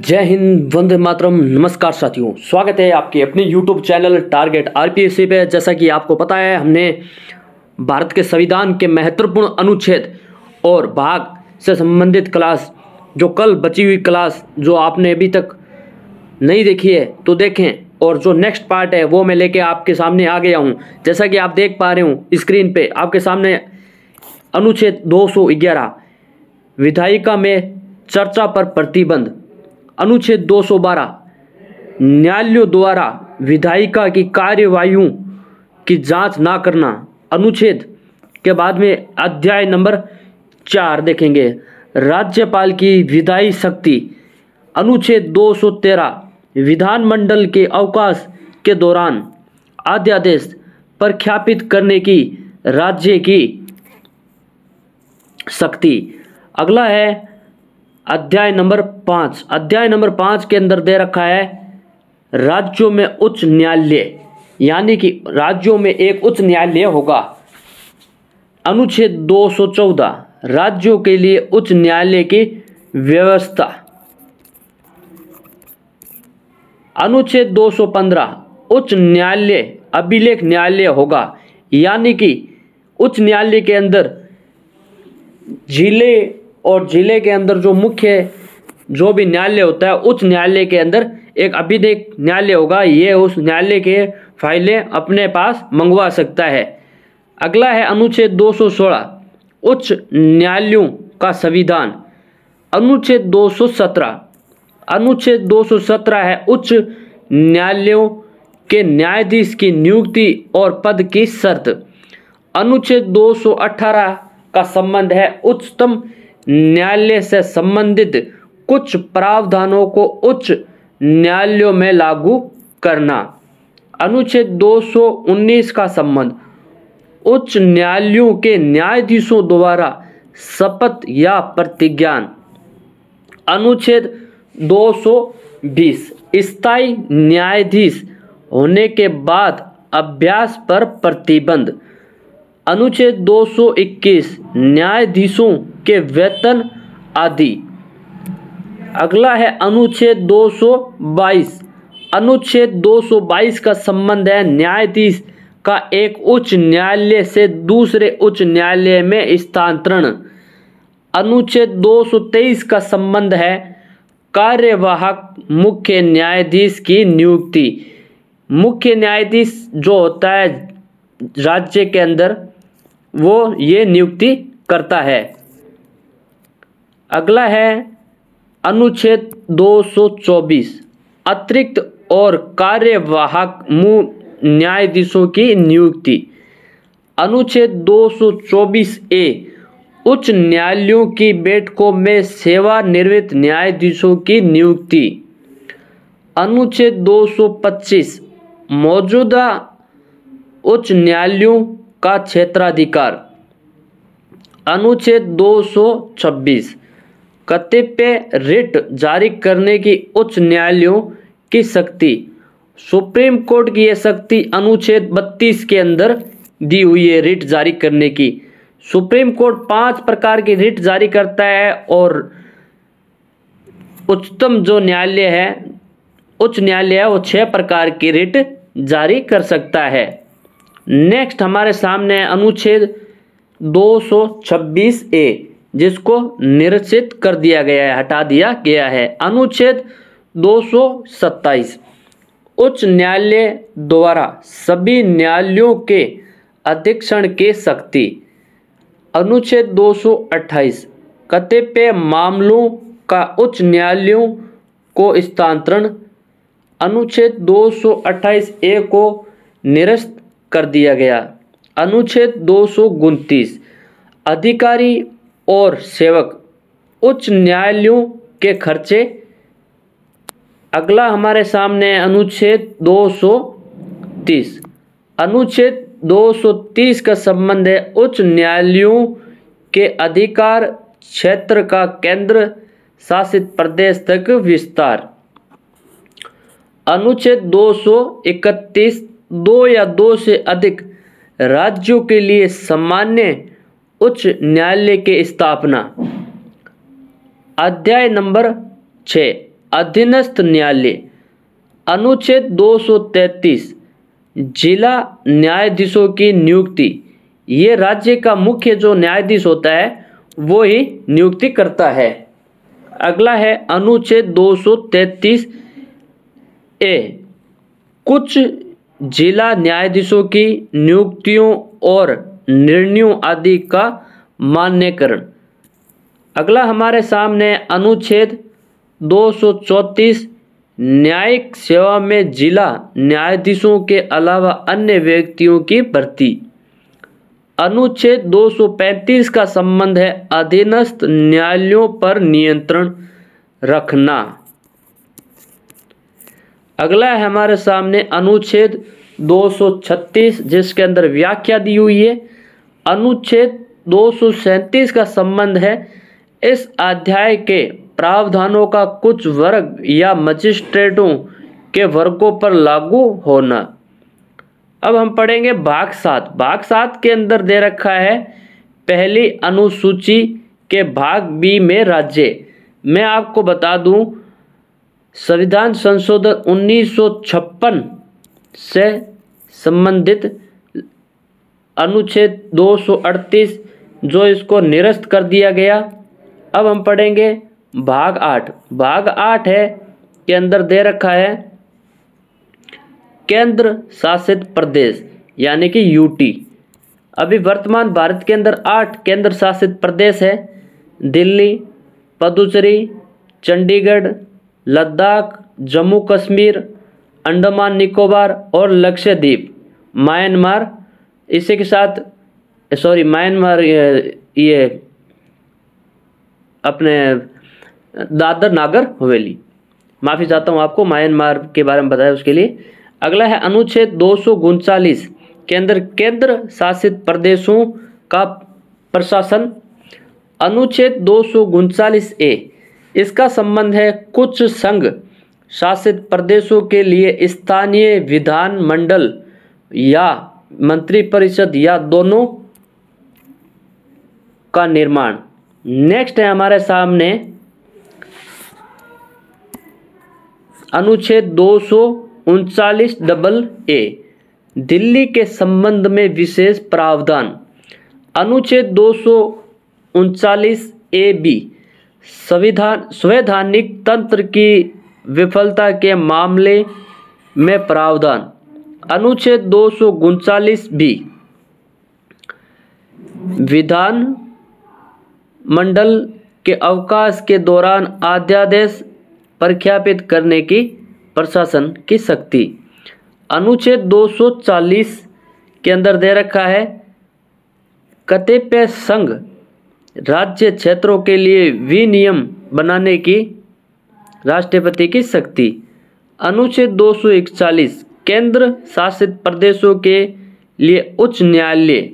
जय हिंद, वंदे मातरम। नमस्कार साथियों, स्वागत है आपके अपने YouTube चैनल टारगेट आरपीएससी पे। जैसा कि आपको पता है, हमने भारत के संविधान के महत्वपूर्ण अनुच्छेद और भाग से संबंधित क्लास, जो कल बची हुई क्लास जो आपने अभी तक नहीं देखी है तो देखें, और जो नेक्स्ट पार्ट है वो मैं लेके आपके सामने आ गया हूँ। जैसा कि आप देख पा रहे हूँ स्क्रीन पे आपके सामने अनुच्छेद 211 विधायिका में चर्चा पर प्रतिबंध, अनुच्छेद 212 न्यायालयों द्वारा विधायिका की कार्यवाहियों की जांच ना करना, अनुच्छेद के बाद में अध्याय नंबर 4 देखेंगे, राज्यपाल की विधायी शक्ति, अनुच्छेद 213 विधानमंडल के अवकाश के दौरान अध्यादेश प्रख्यापित करने की राज्य की शक्ति। अगला है अध्याय नंबर 5। अध्याय नंबर 5 के अंदर दे रखा है राज्यों में उच्च न्यायालय, यानी कि राज्यों में एक उच्च न्यायालय होगा। अनुच्छेद 214 राज्यों के लिए उच्च न्यायालय की व्यवस्था। अनुच्छेद 215 उच्च न्यायालय अभिलेख न्यायालय होगा, यानी कि उच्च न्यायालय के अंदर जिले और जिले के अंदर जो मुख्य जो भी न्यायालय होता है, उच्च न्यायालय के अंदर एक अभिलेख न्यायालय होगा। ये उस न्यायालय के फाइलें अपने पास मंगवा सकता है। अगला है अनुच्छेद 216 उच्च न्यायालयों का संविधान। अनुच्छेद 217 अनुच्छेद 217 है उच्च न्यायालयों के न्यायाधीश की नियुक्ति और पद की शर्त। अनुच्छेद 218 का संबंध है उच्चतम न्यायालय से संबंधित कुछ प्रावधानों को उच्च न्यायालयों में लागू करना। अनुच्छेद 219 का संबंध उच्च न्यायालयों के न्यायाधीशों द्वारा शपथ या प्रतिज्ञान। अनुच्छेद 220 स्थायी न्यायाधीश होने के बाद अभ्यास पर प्रतिबंध। अनुच्छेद 221 न्यायाधीशों के वेतन आदि। अगला है अनुच्छेद 222। अनुच्छेद 222 का संबंध है न्यायाधीश का एक उच्च न्यायालय से दूसरे उच्च न्यायालय में स्थानांतरण। अनुच्छेद 223 का संबंध है कार्यवाहक मुख्य न्यायाधीश की नियुक्ति। मुख्य न्यायाधीश जो होता है राज्य के अंदर, वो ये नियुक्ति करता है। अगला है अनुच्छेद 224 अतिरिक्त और कार्यवाहक न्यायाधीशों की नियुक्ति। अनुच्छेद 224 ए उच्च न्यायालयों की बैठकों में सेवानिवृत्त न्यायाधीशों की नियुक्ति। अनुच्छेद 225 मौजूदा उच्च न्यायालयों का क्षेत्राधिकार। अनुच्छेद 226 कर्तव्य रिट जारी करने की उच्च न्यायालयों की शक्ति। सुप्रीम कोर्ट की यह शक्ति अनुच्छेद 32 के अंदर दी हुई है रिट जारी करने की। सुप्रीम कोर्ट 5 प्रकार की रिट जारी करता है, और उच्चतम जो न्यायालय है, उच्च न्यायालय है, वो 6 प्रकार की रिट जारी कर सकता है। नेक्स्ट हमारे सामने अनुच्छेद 226 ए, जिसको निरसित कर दिया गया है, हटा दिया गया है। अनुच्छेद 227 उच्च न्यायालय द्वारा सभी न्यायालयों के अधीक्षण की शक्ति। अनुच्छेद 228 कर्तव्य मामलों का उच्च न्यायालयों को स्थानांतरण। अनुच्छेद 228 ए को निरस्त कर दिया गया। अनुच्छेद 229 अधिकारी और सेवक उच्च न्यायालयों के खर्चे। अगला हमारे सामने अनुच्छेद 230। अनुच्छेद 230 का संबंध है उच्च न्यायालयों के अधिकार क्षेत्र का केंद्र शासित प्रदेश तक विस्तार। अनुच्छेद 231 2 या 2 से अधिक राज्यों के लिए सामान्य उच्च न्यायालय की स्थापना। अध्याय नंबर 6 अधीनस्थ न्यायालय। अनुच्छेद 233 जिला न्यायाधीशों की नियुक्ति। ये राज्य का मुख्य जो न्यायाधीश होता है वो ही नियुक्ति करता है। अगला है अनुच्छेद 233 ए। कुछ जिला न्यायाधीशों की नियुक्तियों और निर्णयों आदि का मान्यकरण। अगला हमारे सामने अनुच्छेद 234 न्यायिक सेवा में जिला न्यायाधीशों के अलावा अन्य व्यक्तियों की भर्ती। अनुच्छेद 235 का संबंध है अधीनस्थ न्यायालयों पर नियंत्रण रखना। अगला है हमारे सामने अनुच्छेद 236 जिसके अंदर व्याख्या दी हुई है। अनुच्छेद 237 का संबंध है इस अध्याय के प्रावधानों का कुछ वर्ग या मजिस्ट्रेटों के वर्गों पर लागू होना। अब हम पढ़ेंगे भाग 7। भाग 7 के अंदर दे रखा है पहली अनुसूची के भाग बी में राज्य। मैं आपको बता दूं संविधान संशोधन 1956 से संबंधित अनुच्छेद 238 जो इसको निरस्त कर दिया गया। अब हम पढ़ेंगे भाग 8। भाग 8 है के अंदर दे रखा है केंद्र शासित प्रदेश यानी कि यूटी। अभी वर्तमान भारत के अंदर 8 केंद्र शासित प्रदेश है। दिल्ली, पुदुचेरी, चंडीगढ़, लद्दाख, जम्मू कश्मीर, अंडमान निकोबार और लक्षद्वीप। म्यांमार इसी के साथ म्यांमार ये अपने दादर नागर हवेली, माफ़ी चाहता हूँ आपको म्यांमार के बारे में बताया उसके लिए। अगला है अनुच्छेद 239 के अंदर केंद्र शासित प्रदेशों का प्रशासन। अनुच्छेद 239 ए इसका संबंध है कुछ संघ शासित प्रदेशों के लिए स्थानीय विधान मंडल या मंत्रिपरिषद या दोनों का निर्माण। नेक्स्ट है हमारे सामने अनुच्छेद 239 डबल ए दिल्ली के संबंध में विशेष प्रावधान। अनुच्छेद 239 ए बी संवैधानिक तंत्र की विफलता के मामले में प्रावधान। अनुच्छेद 239 बी विधान मंडल के अवकाश के दौरान अध्यादेश प्रख्यापित करने की प्रशासन की शक्ति। अनुच्छेद 240 के अंदर दे रखा है कतिपय संघ राज्य क्षेत्रों के लिए विनियम बनाने की राष्ट्रपति की शक्ति। अनुच्छेद 241 केंद्र शासित प्रदेशों के लिए उच्च न्यायालय।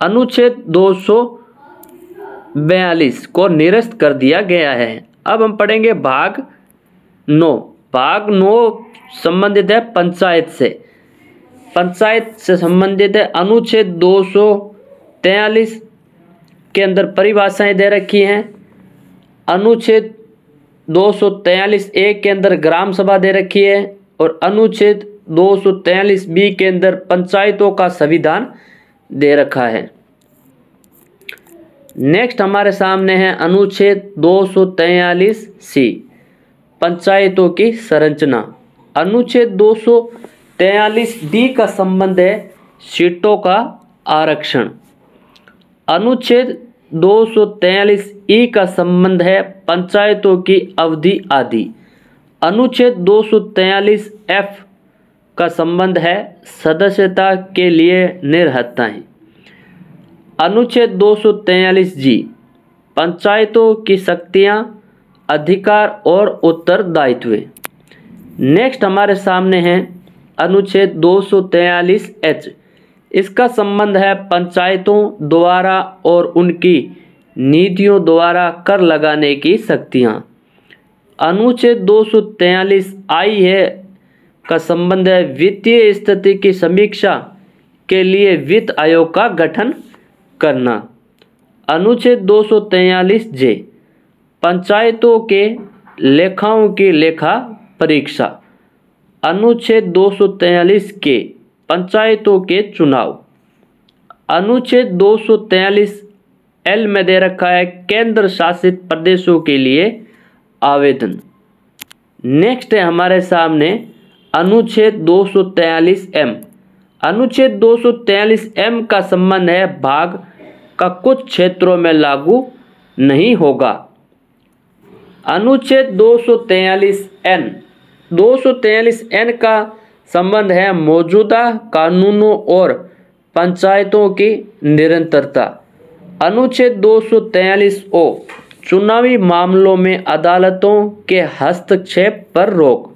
अनुच्छेद 242 को निरस्त कर दिया गया है। अब हम पढ़ेंगे भाग 9। भाग 9 संबंधित है पंचायत से। पंचायत से संबंधित है अनुच्छेद 243 के अंदर परिभाषाएं दे रखी हैं। अनुच्छेद 243 ए के अंदर ग्राम सभा दे रखी है और अनुच्छेद 243 बी के अंदर पंचायतों का संविधान दे रखा है। नेक्स्ट हमारे सामने है अनुच्छेद 243 सी पंचायतों की संरचना। अनुच्छेद 243 डी का संबंध है सीटों का आरक्षण। अनुच्छेद 243 ई का संबंध है पंचायतों की अवधि आदि। अनुच्छेद 243 एफ का संबंध है सदस्यता के लिए निर्हताएं। अनुच्छेद 243 जी पंचायतों की शक्तियां, अधिकार और उत्तरदायित्व। नेक्स्ट हमारे सामने है अनुच्छेद 243 एच। इसका संबंध है पंचायतों द्वारा और उनकी नीतियों द्वारा कर लगाने की शक्तियां। अनुच्छेद 243 आई है का संबंध है वित्तीय स्थिति की समीक्षा के लिए वित्त आयोग का गठन करना। अनुच्छेद 243 जे पंचायतों के लेखाओं की लेखा परीक्षा। अनुच्छेद 243 के पंचायतों के चुनाव। अनुच्छेद 243 एल में दे रखा है केंद्र शासित प्रदेशों के लिए आवेदन। नेक्स्ट है हमारे सामने अनुच्छेद 243 एम। अनुच्छेद 243 एम का संबंध है भाग का कुछ क्षेत्रों में लागू नहीं होगा। अनुच्छेद 243 एन। 243 एन का संबंध है मौजूदा कानूनों और पंचायतों की निरंतरता। अनुच्छेद 243 ओ चुनावी मामलों में अदालतों के हस्तक्षेप पर रोक।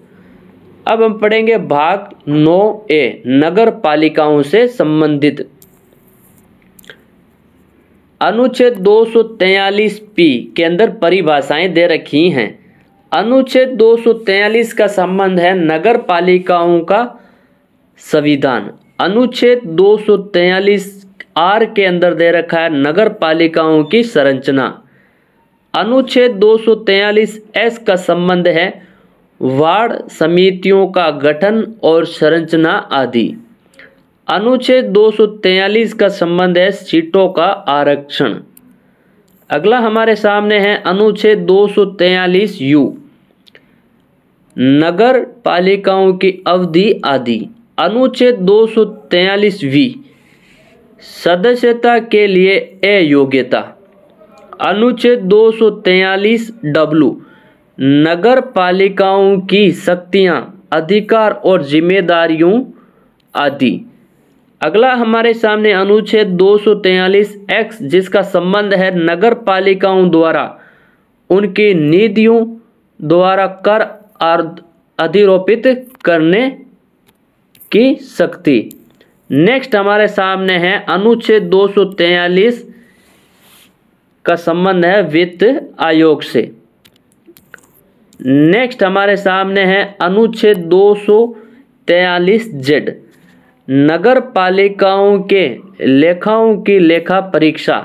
अब हम पढ़ेंगे भाग 9A नगर पालिकाओं से संबंधित। अनुच्छेद 243 पी के अंदर परिभाषाएं दे रखी हैं। अनुच्छेद 243 का संबंध है नगर पालिकाओं का संविधान। अनुच्छेद 243 आर के अंदर दे रखा है नगर पालिकाओं की संरचना। अनुच्छेद 243 एस का संबंध है वार्ड समितियों का गठन और संरचना आदि। अनुच्छेद 243 का संबंध है सीटों का आरक्षण। अगला हमारे सामने है अनुच्छेद 243 यू नगर पालिकाओं की अवधि आदि। अनुच्छेद 243 वी सदस्यता के लिए अयोग्यता। अनुच्छेद 243 डब्ल्यू नगर पालिकाओं की शक्तियां, अधिकार और जिम्मेदारियों आदि। अगला हमारे सामने अनुच्छेद 243 एक्स जिसका संबंध है नगर पालिकाओं द्वारा उनकी निधियों द्वारा कर अधिरोपित करने की शक्ति। नेक्स्ट हमारे सामने है अनुच्छेद 243 का संबंध है वित्त आयोग से। नेक्स्ट हमारे सामने है अनुच्छेद 243 जेड नगर पालिकाओं के लेखाओं की लेखा परीक्षा।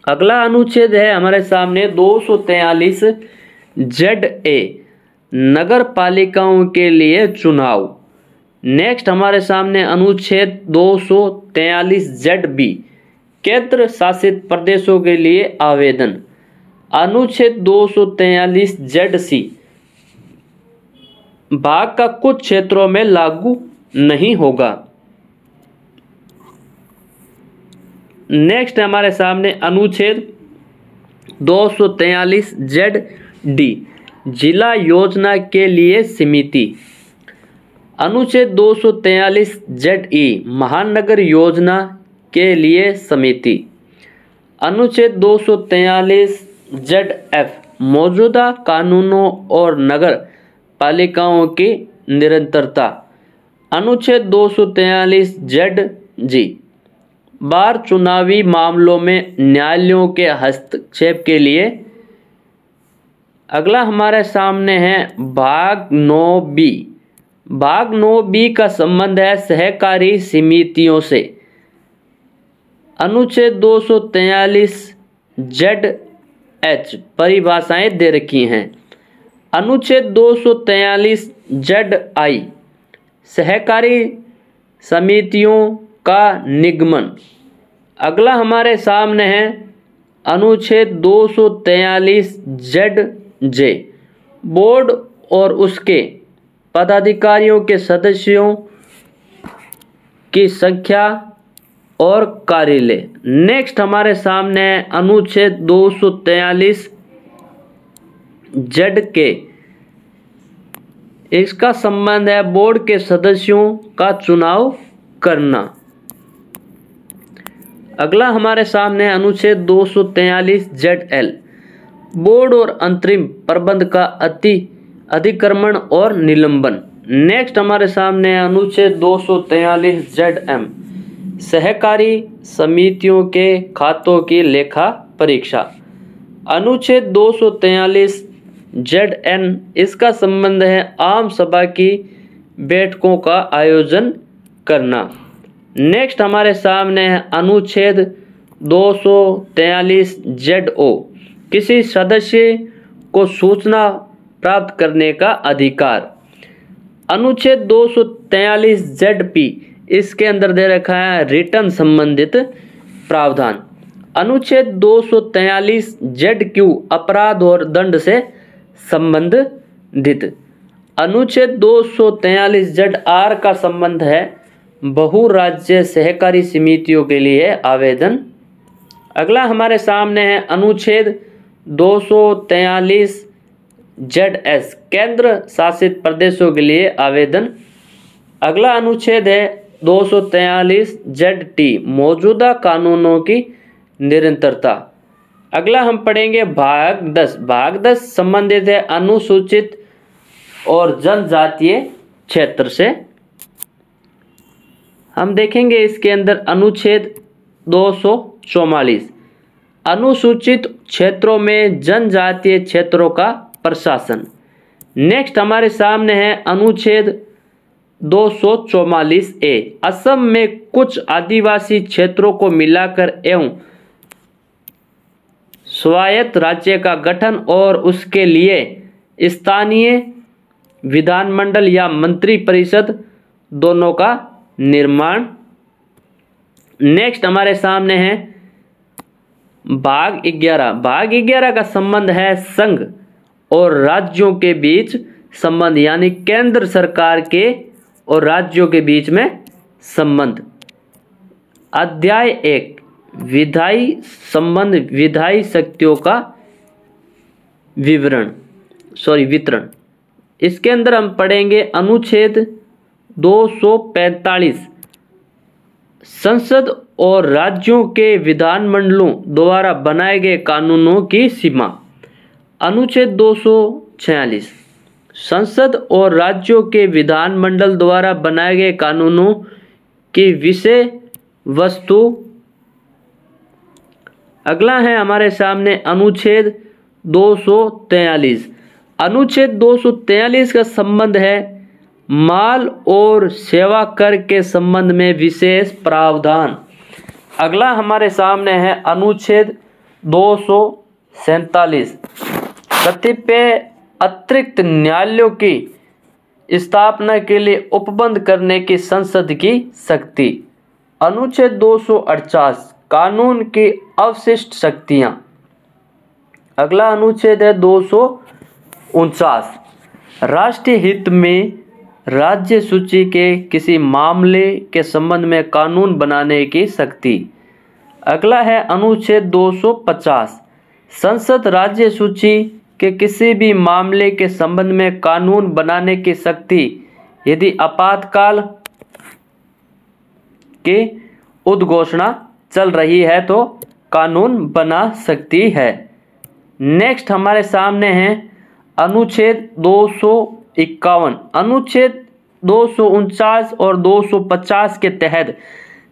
अगला अनुच्छेद है हमारे सामने 243 जेड ए नगर पालिकाओं के लिए चुनाव। नेक्स्ट हमारे सामने अनुच्छेद 243 जेड बी केंद्र शासित प्रदेशों के लिए आवेदन। अनुच्छेद 243 जेड सी भाग का कुछ क्षेत्रों में लागू नहीं होगा। नेक्स्ट हमारे सामने अनुच्छेद 243 जेड डी जिला योजना के लिए समिति। अनुच्छेद 243 जेड ई महानगर योजना के लिए समिति। अनुच्छेद 243 जेड एफ मौजूदा कानूनों और नगर पालिकाओं की निरंतरता। अनुच्छेद 243 जेड जी बार चुनावी मामलों में न्यायालयों के हस्तक्षेप के लिए। अगला हमारे सामने है भाग 9B। भाग 9B का संबंध है सहकारी समितियों से। अनुच्छेद 243 जेड एच परिभाषाएं दे रखी हैं। अनुच्छेद 243 जेड आई सहकारी समितियों का निगमन। अगला हमारे सामने है अनुच्छेद 243 जेड जे बोर्ड और उसके पदाधिकारियों के सदस्यों की संख्या और कार्यालय। नेक्स्ट हमारे सामने है अनुच्छेद 243 जेड के इसका संबंध है बोर्ड के सदस्यों का चुनाव करना। अगला हमारे सामने है अनुच्छेद 243 जेड एल बोर्ड और अंतरिम प्रबंध का अधिक्रमण और निलंबन। नेक्स्ट हमारे सामने है अनुच्छेद 243 जेड एम सहकारी समितियों के खातों की लेखा परीक्षा। अनुच्छेद 243 जेड एन इसका संबंध है आम सभा की बैठकों का आयोजन करना। नेक्स्ट हमारे सामने है अनुच्छेद 243 जेड ओ किसी सदस्य को सूचना प्राप्त करने का अधिकार। अनुच्छेद 243 ZP इसके अंदर दे रखा है रिटर्न संबंधित प्रावधान। अनुच्छेद 243 ZQ अपराध और दंड से संबंधित। अनुच्छेद 243 ZR का संबंध है बहुराज्य सहकारी समितियों के लिए आवेदन। अगला हमारे सामने है अनुच्छेद 243 ZS केंद्र शासित प्रदेशों के लिए आवेदन। अगला अनुच्छेद है 243 ZT मौजूदा कानूनों की निरंतरता। अगला हम पढ़ेंगे भाग 10। भाग 10 संबंधित है अनुसूचित और जनजातीय क्षेत्र से। हम देखेंगे इसके अंदर अनुच्छेद 244 अनुसूचित क्षेत्रों में जनजातीय क्षेत्रों का प्रशासन। नेक्स्ट हमारे सामने है अनुच्छेद 244 A असम में कुछ आदिवासी क्षेत्रों को मिलाकर एवं स्वायत्त राज्य का गठन और उसके लिए स्थानीय विधानमंडल या मंत्री परिषद दोनों का निर्माण। नेक्स्ट हमारे सामने है भाग 11। भाग 11 का संबंध है संघ और राज्यों के बीच संबंध, यानी केंद्र सरकार के और राज्यों के बीच में संबंध। अध्याय 1 विधायी संबंध विधायी शक्तियों का वितरण। इसके अंदर हम पढ़ेंगे अनुच्छेद 245 संसद और राज्यों के विधानमंडलों द्वारा बनाए गए कानूनों की सीमा। अनुच्छेद 246 संसद और राज्यों के विधानमंडल द्वारा बनाए गए कानूनों की विषय वस्तु। अगला है हमारे सामने अनुच्छेद 243। अनुच्छेद 243 का संबंध है माल और सेवा कर के संबंध में विशेष प्रावधान। अगला हमारे सामने है अनुच्छेद 247 कतिपय अतिरिक्त न्यायालयों की स्थापना के लिए उपबंध करने की संसद की शक्ति। अनुच्छेद 248 कानून की अवशिष्ट शक्तियां। अगला अनुच्छेद है 249 राष्ट्रीय हित में राज्य सूची के किसी मामले के संबंध में कानून बनाने की शक्ति। अगला है अनुच्छेद 250 संसद राज्य सूची के किसी भी मामले के संबंध में कानून बनाने की शक्ति यदि आपातकाल की उद्घोषणा चल रही है तो कानून बना सकती है। नेक्स्ट हमारे सामने है अनुच्छेद 251। अनुच्छेद 249 और 250 के तहत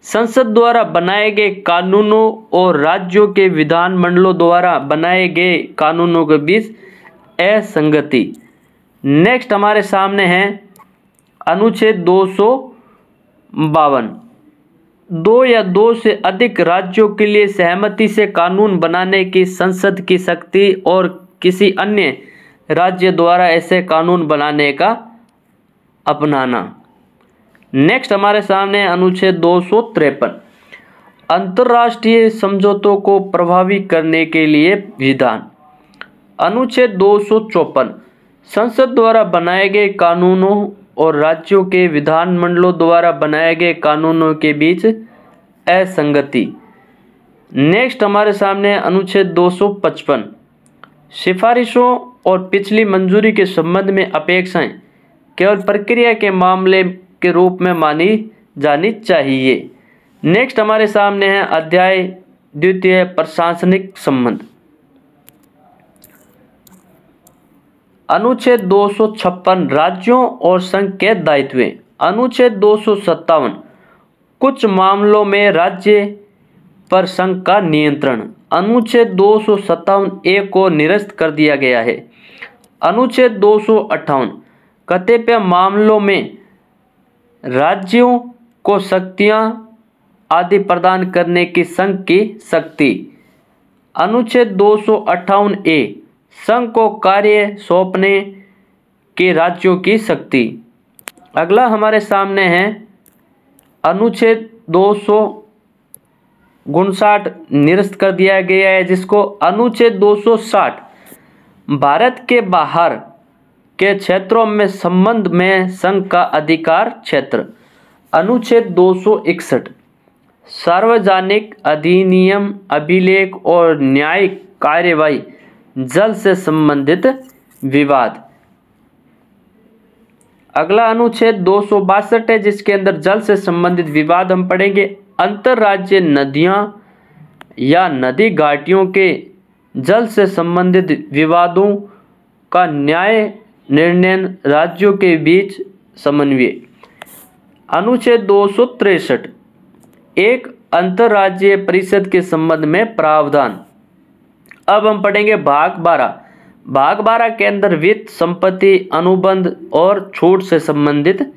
संसद द्वारा बनाए गए कानूनों और राज्यों के विधानमंडलों द्वारा बनाए गए कानूनों के बीच असंगति। नेक्स्ट हमारे सामने है अनुच्छेद 252 दो या दो से अधिक राज्यों के लिए सहमति से कानून बनाने की संसद की शक्ति और किसी अन्य राज्य द्वारा ऐसे कानून बनाने का अपनाना। नेक्स्ट हमारे सामने अनुच्छेद 253 अंतर्राष्ट्रीय समझौतों को प्रभावी करने के लिए विधान। अनुच्छेद 254 संसद द्वारा बनाए गए कानूनों और राज्यों के विधानमंडलों द्वारा बनाए गए कानूनों के बीच असंगति। नेक्स्ट हमारे सामने अनुच्छेद 255 सिफारिशों और पिछली मंजूरी के संबंध में अपेक्षाएं केवल प्रक्रिया के मामले के रूप में मानी जानी चाहिए। नेक्स्ट हमारे सामने है अध्याय 2 प्रशासनिक संबंध। अनुच्छेद 256 राज्यों और संघ के दायित्व। अनुच्छेद 257 कुछ मामलों में राज्य पर संघ का नियंत्रण। अनुच्छेद 257 A को निरस्त कर दिया गया है। अनुच्छेद 258 कतिपय मामलों में राज्यों को शक्तियां आदि प्रदान करने की संघ की शक्ति। अनुच्छेद 258 A संघ को कार्य सौंपने के राज्यों की शक्ति। अगला हमारे सामने है अनुच्छेद 259 निरस्त कर दिया गया है, जिसको अनुच्छेद 260 भारत के बाहर के क्षेत्रों में संबंध में संघ का अधिकार क्षेत्र। अनुच्छेद 261 सार्वजनिक अधिनियम, अभिलेख और न्यायिक कार्यवाही, जल से संबंधित विवाद। अगला अनुच्छेद 262 है, जिसके अंदर जल से संबंधित विवाद हम पढ़ेंगे। अंतर्राज्यीय नदियां या नदी घाटियों के जल से संबंधित विवादों का न्याय निर्णय, राज्यों के बीच समन्वय। अनुच्छेद 263 एक अंतर्राज्यीय परिषद के संबंध में प्रावधान। अब हम पढ़ेंगे भाग 12। भाग 12 के अंदर वित्त, संपत्ति, अनुबंध और छूट से संबंधित,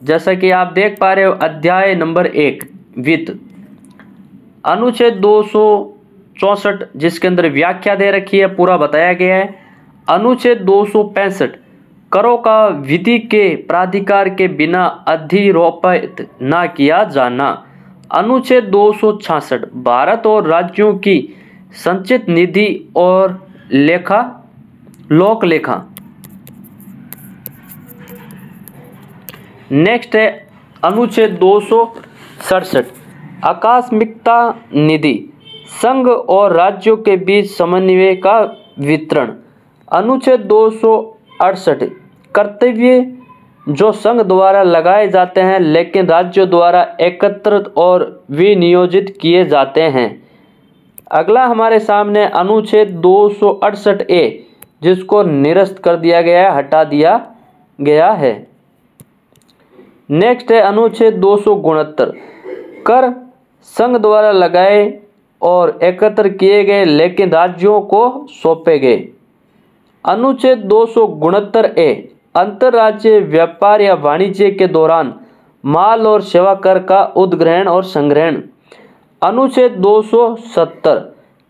जैसा कि आप देख पा रहे हो अध्याय नंबर 1 वित्त। अनुच्छेद 264 जिसके अंदर व्याख्या दे रखी है, पूरा बताया गया है। अनुच्छेद 265 करों का विधि के प्राधिकार के बिना अधिरोपित न किया जाना। अनुच्छेद 266 भारत और राज्यों की संचित निधि और लेखा लोक लेखा। नेक्स्ट है अनुच्छेद 267 आकस्मिकता निधि, संघ और राज्यों के बीच समन्वय का वितरण। अनुच्छेद 268 कर्तव्य जो संघ द्वारा लगाए जाते हैं लेकिन राज्यों द्वारा एकत्रित और विनियोजित किए जाते हैं। अगला हमारे सामने अनुच्छेद 268 ए, जिसको निरस्त कर दिया गया है, हटा दिया गया है। नेक्स्ट है अनुच्छेद 269 कर संघ द्वारा लगाए और एकत्र किए गए लेकिन राज्यों को सौंपे गए। अनुच्छेद 269 ए अंतर्राज्यीय व्यापार या वाणिज्य के दौरान माल और सेवा कर का उद्ग्रहण और संग्रहण। अनुच्छेद 270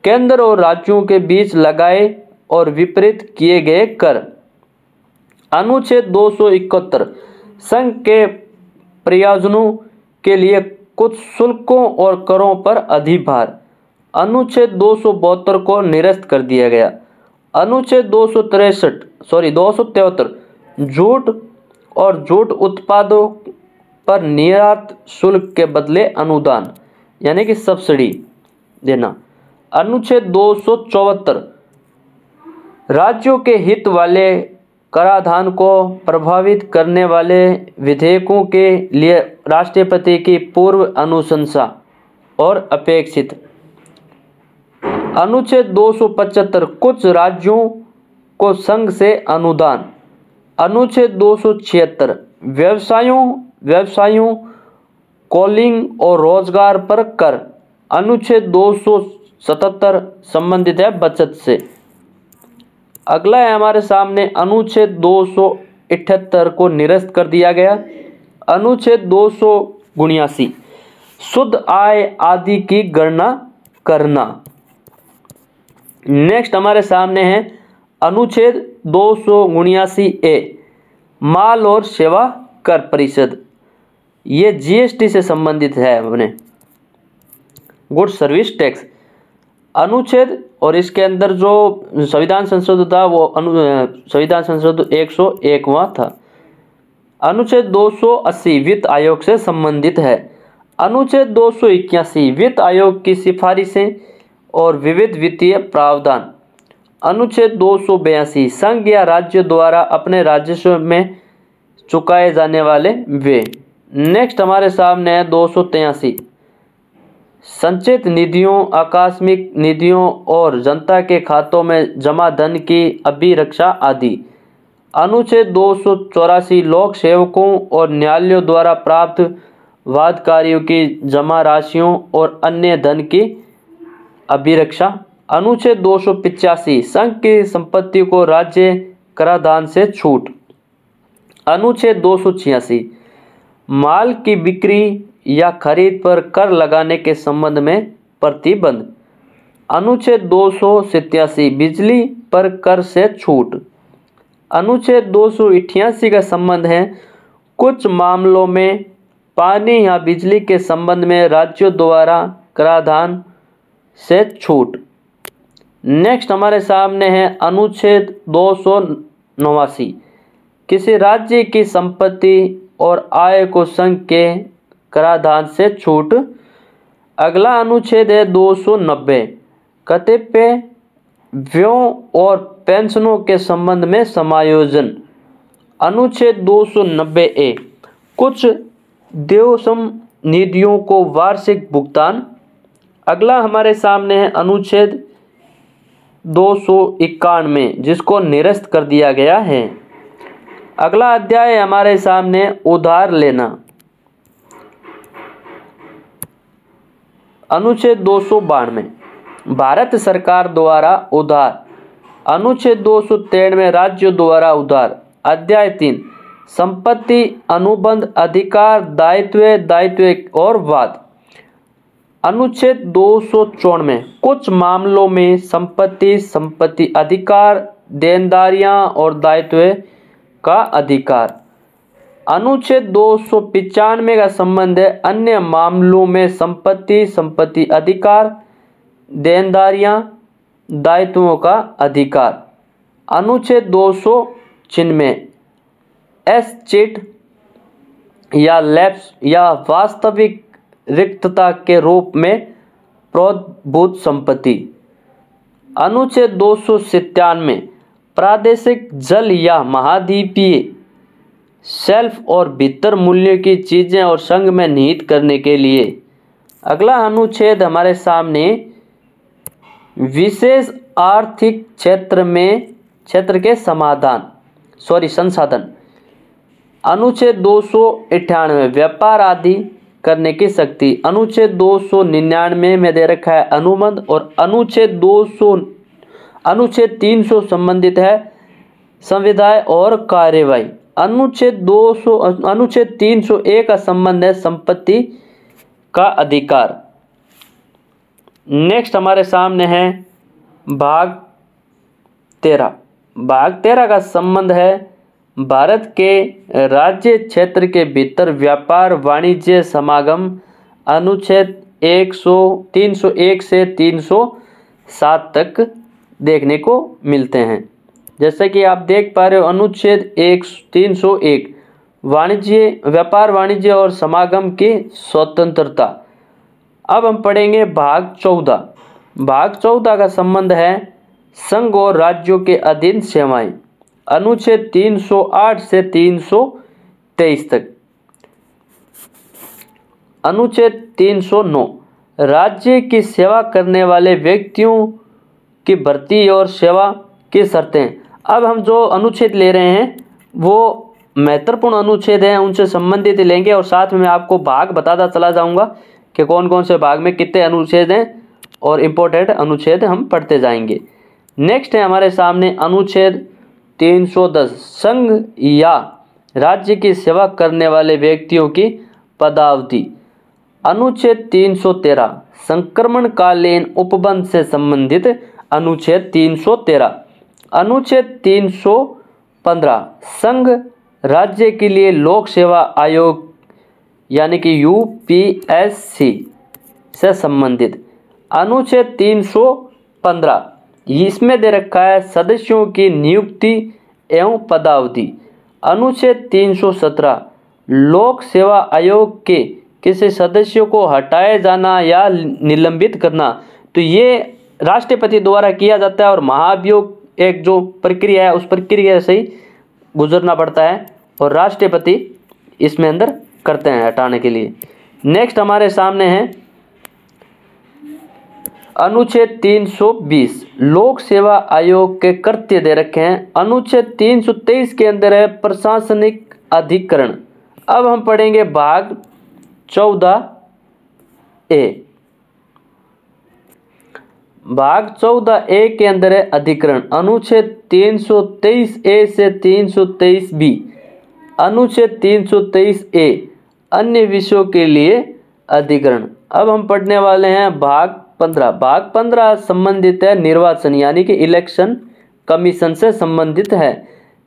केंद्र और राज्यों के बीच लगाए और विपरीत किए गए कर। अनुच्छेद 271 संघ के प्रयोजनों के लिए कुछ शुल्कों और करों पर अधिभार। अनुच्छेद 272 को निरस्त कर दिया गया। अनुच्छेद 273 जूट और जूट उत्पादों पर निर्यात शुल्क के बदले अनुदान यानी कि सब्सिडी देना। अनुच्छेद 274 राज्यों के हित वाले कराधान को प्रभावित करने वाले विधेयकों के लिए राष्ट्रपति की पूर्व अनुशंसा और अपेक्षित। अनुच्छेद 275 कुछ राज्यों को संघ से अनुदान। अनुच्छेद 276 व्यवसायों कॉलिंग और रोजगार पर कर। अनुच्छेद 277 संबंधित है बचत से। अगला है हमारे सामने अनुच्छेद 278 को निरस्त कर दिया गया। अनुच्छेद 279 शुद्ध आय आदि की गणना करना। नेक्स्ट हमारे सामने है अनुच्छेद 279 ए माल और सेवा कर परिषद। ये जीएसटी से संबंधित है अपने गुड सर्विस टैक्स। अनुच्छेद और इसके अंदर जो संविधान संशोधन था वो संविधान संशोधन 101वां था। अनुच्छेद 280 वित्त आयोग से संबंधित है। अनुच्छेद 281 वित्त आयोग की सिफारिशें और विविध वित्तीय प्रावधान। अनुच्छेद 282 संघ या राज्य द्वारा अपने राजस्व में चुकाए जाने वाले व्यय। नेक्स्ट हमारे सामने है 283 संचित निधियों, आकस्मिक निधियों और जनता के खातों में जमा धन की अभिरक्षा आदि। अनुच्छेद 284 लोक सेवकों और न्यायालयों द्वारा प्राप्त वादकारियों की जमा राशियों और अन्य धन की अभिरक्षा। अनुच्छेद 285 संघ की संपत्ति को राज्य कराधान से छूट। अनुच्छेद 286 माल की बिक्री या खरीद पर कर लगाने के संबंध में प्रतिबंध। अनुच्छेद 287 बिजली पर कर से छूट। अनुच्छेद 288 का संबंध है कुछ मामलों में पानी या बिजली के संबंध में राज्यों द्वारा कराधान से छूट। नेक्स्ट हमारे सामने है अनुच्छेद 289 किसी राज्य की संपत्ति और आय को संघ के कराधान से छूट। अगला अनुच्छेद है 290 कतिपय व्ययों और पेंशनों के संबंध में समायोजन। अनुच्छेद 290 ए कुछ देवसम निधियों को वार्षिक भुगतान। अगला हमारे सामने है अनुच्छेद 291 जिसको निरस्त कर दिया गया है। अगला अध्याय हमारे सामने उधार लेना। अनुच्छेद 292 भारत सरकार द्वारा उधार। अनुच्छेद 293 राज्यों द्वारा उधार। अध्याय 3 संपत्ति अनुबंध अधिकार दायित्व और वाद। अनुच्छेद 294 कुछ मामलों में संपत्ति अधिकार देनदारियां और दायित्व का अधिकार। अनुच्छेद 295 का संबंध है अन्य मामलों में संपत्ति अधिकार देनदारियां दायित्वों का अधिकार। अनुच्छेद 296 एस चिट या लैप्स या वास्तविक रिक्तता के रूप में प्रोद्भूत संपत्ति। अनुच्छेद 297 प्रादेशिक जल या महाद्वीपीय शेल्फ और भीतर मूल्य की चीजें और संघ में निहित करने के लिए। अगला अनुच्छेद हमारे सामने विशेष आर्थिक क्षेत्र के संसाधन। अनुच्छेद 298 व्यापार आदि करने की शक्ति। अनुच्छेद 299 में दे रखा है अनुबंध और अनुच्छेद 300 संबंधित है संविधाय और कार्यवाही। अनुच्छेद 301 का संबंध है संपत्ति का अधिकार। नेक्स्ट हमारे सामने है भाग 13। भाग 13 का संबंध है भारत के राज्य क्षेत्र के भीतर व्यापार वाणिज्य समागम। अनुच्छेद 301 से 307 तक देखने को मिलते हैं। जैसे कि आप देख पा रहे हो अनुच्छेद 301 व्यापार वाणिज्य और समागम की स्वतंत्रता। अब हम पढ़ेंगे भाग 14। भाग 14 का संबंध है संघ और राज्यों के अधीन सेवाएं। अनुच्छेद 308 से 323 तक। अनुच्छेद 309 राज्य की सेवा करने वाले व्यक्तियों की भर्ती और सेवा की शर्तें। अब हम जो अनुच्छेद ले रहे हैं वो महत्वपूर्ण अनुच्छेद हैं, उनसे संबंधित लेंगे और साथ में आपको भाग बताता चला जाऊंगा कि कौन कौन से भाग में कितने अनुच्छेद हैं और इम्पोर्टेंट अनुच्छेद हम पढ़ते जाएंगे। नेक्स्ट है हमारे सामने अनुच्छेद 310 संघ या राज्य की सेवा करने वाले व्यक्तियों की पदावधि। अनुच्छेद 313 संक्रमणकालीन उपबंध से संबंधित। अनुच्छेद 313। अनुच्छेद 315 संघ राज्य के लिए लोक सेवा आयोग यानी कि यूपीएससी से संबंधित। अनुच्छेद 315 इसमें दे रखा है सदस्यों की नियुक्ति एवं पदावधि। अनुच्छेद 317 लोक सेवा आयोग के किसी सदस्य को हटाए जाना या निलंबित करना, तो ये राष्ट्रपति द्वारा किया जाता है और महाभियोग एक जो प्रक्रिया है उस प्रक्रिया से ही गुजरना पड़ता है और राष्ट्रपति इसमें अंदर करते हैं हटाने के लिए। नेक्स्ट हमारे सामने है अनुच्छेद 320 लोक सेवा आयोग के कृत्य दे रखे हैं। अनुच्छेद 323 के अंदर है प्रशासनिक अधिकरण। अब हम पढ़ेंगे भाग 14A। भाग 14A के अंदर है अधिकरण। अनुच्छेद 323A से 323B। अनुच्छेद 323A अन्य विषयों के लिए अधिकरण। अब हम पढ़ने वाले हैं भाग भाग 15 संबंधित है निर्वाचन यानी कि इलेक्शन कमीशन से संबंधित है,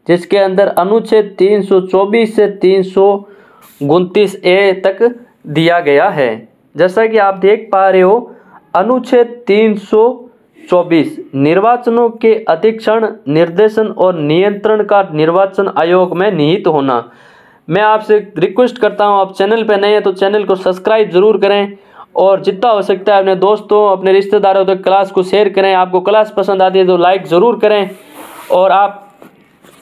जिसके अंदर अनुच्छेद 324 से 329 ए तक दिया गया है। जैसा कि आप देख पा रहे हो, अनुच्छेद 324 निर्वाचनों के अधीक्षण, निर्देशन और नियंत्रण का निर्वाचन आयोग में निहित होना। मैं आपसे रिक्वेस्ट करता हूं, आप चैनल पर नए हैं तो चैनल को सब्सक्राइब जरूर करें और जितना हो सकता है अपने दोस्तों, अपने रिश्तेदारों तक क्लास को शेयर करें। आपको क्लास पसंद आती है तो लाइक ज़रूर करें और आप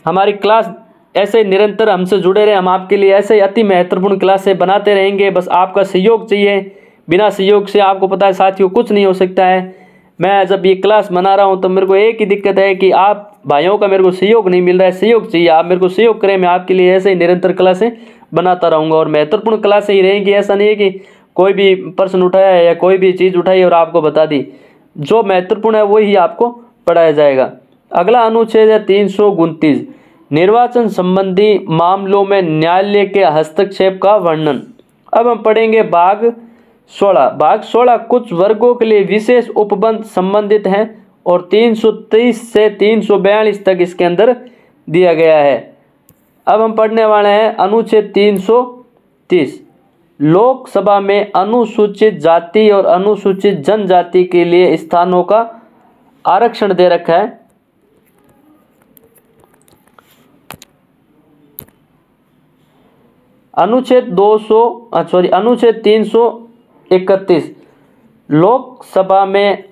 हमारी क्लास ऐसे निरंतर हमसे जुड़े रहें। हम आपके लिए ऐसे अति महत्वपूर्ण क्लासें बनाते रहेंगे, बस आपका सहयोग चाहिए। बिना सहयोग से आपको पता है साथियों कुछ नहीं हो सकता है। मैं जब ये क्लास बना रहा हूँ तो मेरे को एक ही दिक्कत है कि आप भाइयों का मेरे को सहयोग नहीं मिल रहा है। सहयोग चाहिए, आप मेरे को सहयोग करें। मैं आपके लिए ऐसे ही निरंतर क्लासें बनाता रहूँगा और महत्वपूर्ण क्लासें ही रहेंगी। ऐसा नहीं है कि कोई भी प्रश्न उठाया है या कोई भी चीज़ उठाई और आपको बता दी। जो महत्वपूर्ण है वही आपको पढ़ाया जाएगा। अगला अनुच्छेद है 329 निर्वाचन संबंधी मामलों में न्यायालय के हस्तक्षेप का वर्णन। अब हम पढ़ेंगे भाग 16। भाग 16 कुछ वर्गों के लिए विशेष उपबंध संबंधित हैं और 330 से 342 तक इसके अंदर दिया गया है। अब हम पढ़ने वाले हैं अनुच्छेद 330 लोकसभा में अनुसूचित जाति और अनुसूचित जनजाति के लिए स्थानों का आरक्षण दे रखा है। अनुच्छेद 331 लोकसभा में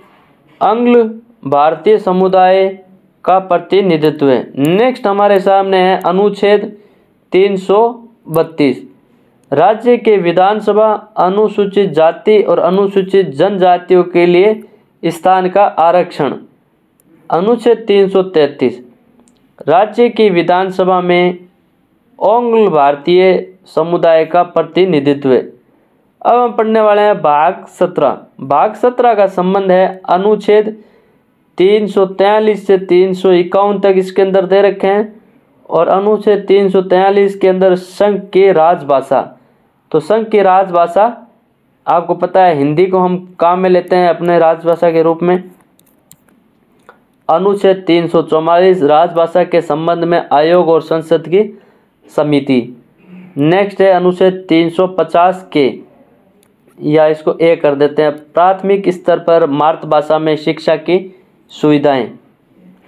अंग्ल भारतीय समुदाय का प्रतिनिधित्व है। नेक्स्ट हमारे सामने है अनुच्छेद 332 राज्य के विधानसभा अनुसूचित जाति और अनुसूचित जनजातियों के लिए स्थान का आरक्षण। अनुच्छेद 333 राज्य की विधानसभा में अंग्ल भारतीय समुदाय का प्रतिनिधित्व। अब हम पढ़ने वाले हैं भाग 17। भाग 17 का संबंध है अनुच्छेद 343 से 351 तक इसके अंदर दे रखे हैं और अनुच्छेद 343 के अंदर संघ की राजभाषा। तो संघ की राजभाषा आपको पता है हिंदी को हम काम में लेते हैं अपने राजभाषा के रूप में। अनुच्छेद 344 राजभाषा के संबंध में आयोग और संसद की समिति। नेक्स्ट है अनुच्छेद 350 के, या इसको ए कर देते हैं, प्राथमिक स्तर पर मातृभाषा में शिक्षा की सुविधाएं।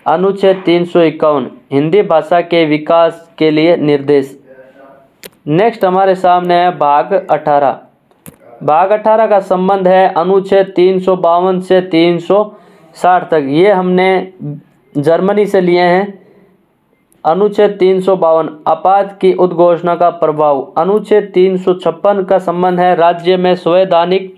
अनुच्छेद 351 हिंदी भाषा के विकास के लिए निर्देश। नेक्स्ट हमारे सामने है भाग 18। भाग 18 का संबंध है अनुच्छेद 352 से 360 तक। ये हमने जर्मनी से लिए हैं। अनुच्छेद 352 आपात की उद्घोषणा का प्रभाव। अनुच्छेद 356 का संबंध है राज्य में संवैधानिक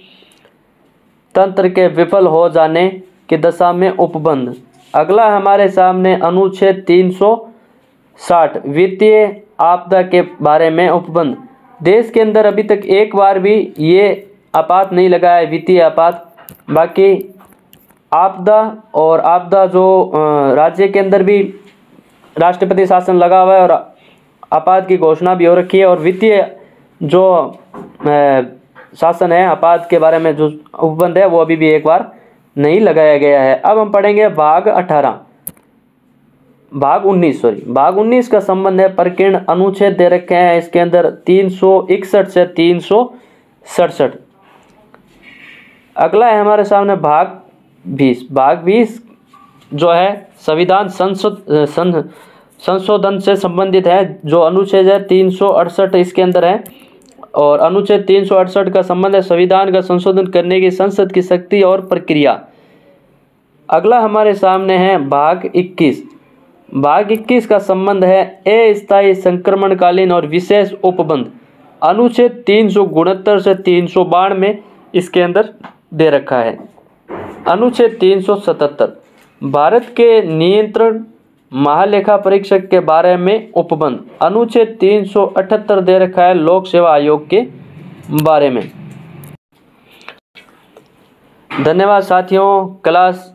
तंत्र के विफल हो जाने की दशा में उपबंध। अगला हमारे सामने अनुच्छेद 360 वित्तीय आपदा के बारे में उपबंध। देश के अंदर अभी तक एक बार भी ये आपात नहीं लगा है, वित्तीय आपात। बाकी आपदा और आपदा जो राज्य के अंदर भी राष्ट्रपति शासन लगा हुआ है और आपात की घोषणा भी हो रखी है और वित्तीय जो शासन है आपात के बारे में जो उपबंध है वो अभी भी एक बार नहीं लगाया गया है। अब हम पढ़ेंगे भाग 19 का संबंध है प्रकीर्ण अनुच्छेद दे रखे हैं इसके अंदर 361 से 367। अगला है हमारे सामने भाग 20। भाग 20 जो है संविधान संशोधन से संबंधित है। जो अनुच्छेद है 368 इसके अंदर है और अनुच्छेद 368 का संबंध है संविधान का संशोधन करने की संसद की शक्ति और प्रक्रिया। अगला हमारे सामने है भाग 21। भाग 21 का संबंध है अस्थायी संक्रमणकालीन और विशेष उपबंध। अनुच्छेद 369 से 392 में इसके अंदर दे रखा है। अनुच्छेद 377 भारत के नियंत्रण महालेखा परीक्षक के बारे में उपबंध। अनुच्छेद 378 दे रखा है लोक सेवा आयोग के बारे में। धन्यवाद साथियों, क्लास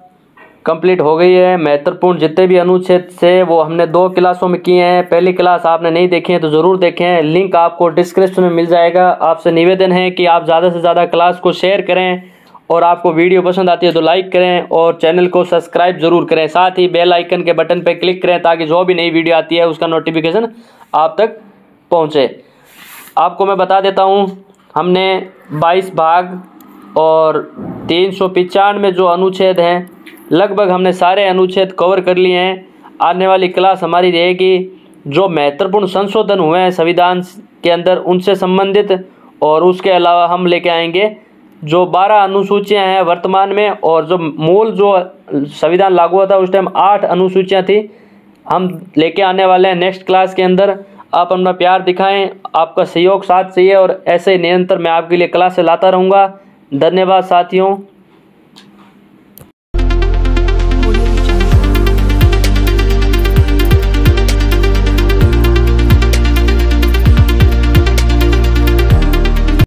कंप्लीट हो गई है। महत्वपूर्ण जितने भी अनुच्छेद से वो हमने 2 क्लासों में किए हैं। पहली क्लास आपने नहीं देखी है तो ज़रूर देखें, लिंक आपको डिस्क्रिप्शन में मिल जाएगा। आपसे निवेदन है कि आप ज़्यादा से ज़्यादा क्लास को शेयर करें और आपको वीडियो पसंद आती है तो लाइक करें और चैनल को सब्सक्राइब ज़रूर करें। साथ ही बेल आइकन के बटन पर क्लिक करें ताकि जो भी नई वीडियो आती है उसका नोटिफिकेशन आप तक पहुंचे। आपको मैं बता देता हूं, हमने 22 भाग और 395 जो अनुच्छेद हैं लगभग हमने सारे अनुच्छेद कवर कर लिए हैं। आने वाली क्लास हमारी रहेगी जो महत्वपूर्ण संशोधन हुए हैं संविधान के अंदर उनसे संबंधित, और उसके अलावा हम लेके आएंगे जो 12 अनुसूचियां हैं वर्तमान में, और जो मूल जो संविधान लागू हुआ था उस टाइम 8 अनुसूचियां थी, हम लेके आने वाले हैं नेक्स्ट क्लास के अंदर। आप अपना प्यार दिखाएं, आपका सहयोग साथ चाहिए और ऐसे निरंतर मैं आपके लिए क्लास लाता रहूँगा। धन्यवाद साथियों।